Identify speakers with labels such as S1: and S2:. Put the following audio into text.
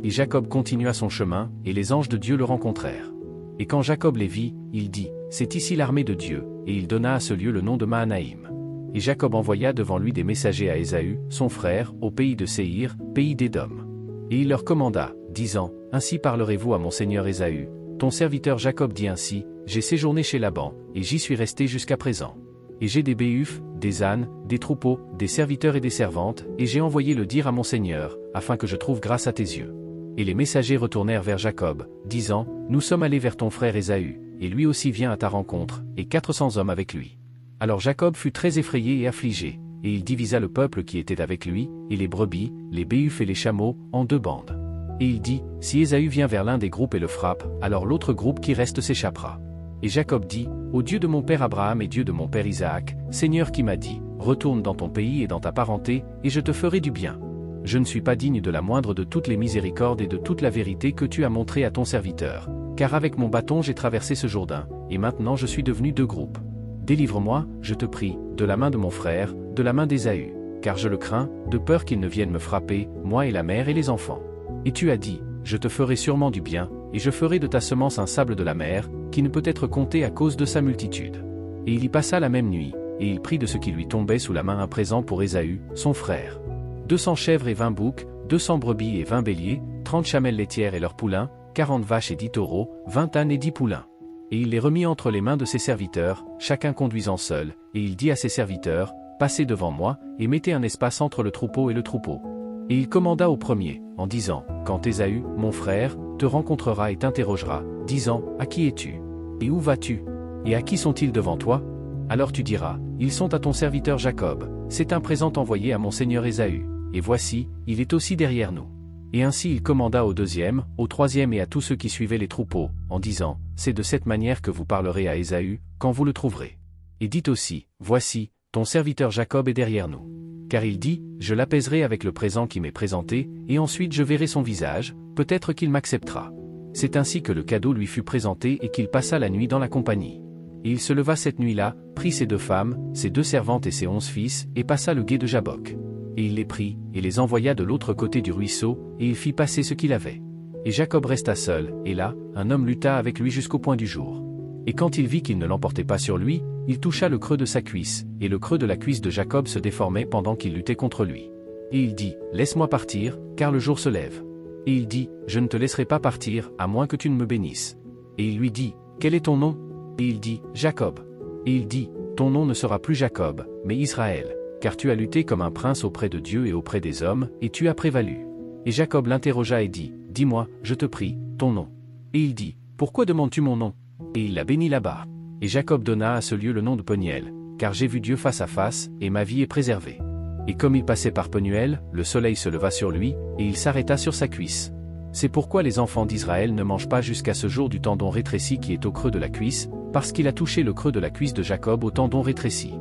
S1: Et Jacob continua son chemin, et les anges de Dieu le rencontrèrent. Et quand Jacob les vit, il dit, c'est ici l'armée de Dieu, et il donna à ce lieu le nom de Mahanaïm. Et Jacob envoya devant lui des messagers à Ésaü, son frère, au pays de Séhir, pays d'Édom. Et il leur commanda, disant, ainsi parlerez-vous à mon seigneur Ésaü, ton serviteur Jacob dit ainsi, j'ai séjourné chez Laban, et j'y suis resté jusqu'à présent. Et j'ai des béhufs, des ânes, des troupeaux, des serviteurs et des servantes, et j'ai envoyé le dire à mon seigneur, afin que je trouve grâce à tes yeux. Et les messagers retournèrent vers Jacob, disant, nous sommes allés vers ton frère Ésaü, et lui aussi vient à ta rencontre, et 400 hommes avec lui. Alors Jacob fut très effrayé et affligé, et il divisa le peuple qui était avec lui, et les brebis, les béhufs et les chameaux, en 2 bandes. Et il dit, si Ésaü vient vers l'un des groupes et le frappe, alors l'autre groupe qui reste s'échappera. Et Jacob dit, ô Dieu de mon père Abraham et Dieu de mon père Isaac, Seigneur qui m'a dit, retourne dans ton pays et dans ta parenté, et je te ferai du bien. Je ne suis pas digne de la moindre de toutes les miséricordes et de toute la vérité que tu as montrée à ton serviteur, car avec mon bâton j'ai traversé ce Jourdain, et maintenant je suis devenu 2 groupes. Délivre-moi, je te prie, de la main de mon frère, de la main d'Ésaü, car je le crains, de peur qu'il ne vienne me frapper, moi et la mère et les enfants. Et tu as dit, je te ferai sûrement du bien, et je ferai de ta semence un sable de la mer, qui ne peut être compté à cause de sa multitude. Et il y passa la même nuit, et il prit de ce qui lui tombait sous la main un présent pour Ésaü, son frère. 200 chèvres et 20 boucs, 200 brebis et 20 béliers, 30 chamelles laitières et leurs poulains, 40 vaches et 10 taureaux, 20 ânes et 10 poulains. Et il les remit entre les mains de ses serviteurs, chacun conduisant seul, et il dit à ses serviteurs, passez devant moi, et mettez un espace entre le troupeau et le troupeau. Et il commanda au premier, en disant, quand Ésaü, mon frère, te rencontrera et t'interrogera, disant, à qui es-tu? Et où vas-tu? Et à qui sont-ils devant toi? Alors tu diras, ils sont à ton serviteur Jacob, c'est un présent envoyé à mon seigneur Ésaü, et voici, il est aussi derrière nous. Et ainsi il commanda au deuxième, au troisième et à tous ceux qui suivaient les troupeaux, en disant, c'est de cette manière que vous parlerez à Ésaü, quand vous le trouverez. Et dites aussi, voici, ton serviteur Jacob est derrière nous. Car il dit, je l'apaiserai avec le présent qui m'est présenté, et ensuite je verrai son visage, peut-être qu'il m'acceptera. C'est ainsi que le cadeau lui fut présenté et qu'il passa la nuit dans la compagnie. Et il se leva cette nuit-là, prit ses 2 femmes, ses 2 servantes et ses 11 fils, et passa le gué de Jabbok. Et il les prit, et les envoya de l'autre côté du ruisseau, et il fit passer ce qu'il avait. Et Jacob resta seul, et là, un homme lutta avec lui jusqu'au point du jour. Et quand il vit qu'il ne l'emportait pas sur lui, il toucha le creux de sa cuisse, et le creux de la cuisse de Jacob se déformait pendant qu'il luttait contre lui. Et il dit, laisse-moi partir, car le jour se lève. Et il dit, je ne te laisserai pas partir, à moins que tu ne me bénisses. Et il lui dit, quel est ton nom? Et il dit, Jacob. Et il dit, ton nom ne sera plus Jacob, mais Israël, car tu as lutté comme un prince auprès de Dieu et auprès des hommes, et tu as prévalu. Et Jacob l'interrogea et dit, dis-moi, je te prie, ton nom. Et il dit, pourquoi demandes-tu mon nom? Et il la bénit là-bas. Et Jacob donna à ce lieu le nom de Peniel, car j'ai vu Dieu face à face, et ma vie est préservée. Et comme il passait par Penuel, le soleil se leva sur lui, et il s'arrêta sur sa cuisse. C'est pourquoi les enfants d'Israël ne mangent pas jusqu'à ce jour du tendon rétréci qui est au creux de la cuisse, parce qu'il a touché le creux de la cuisse de Jacob au tendon rétréci.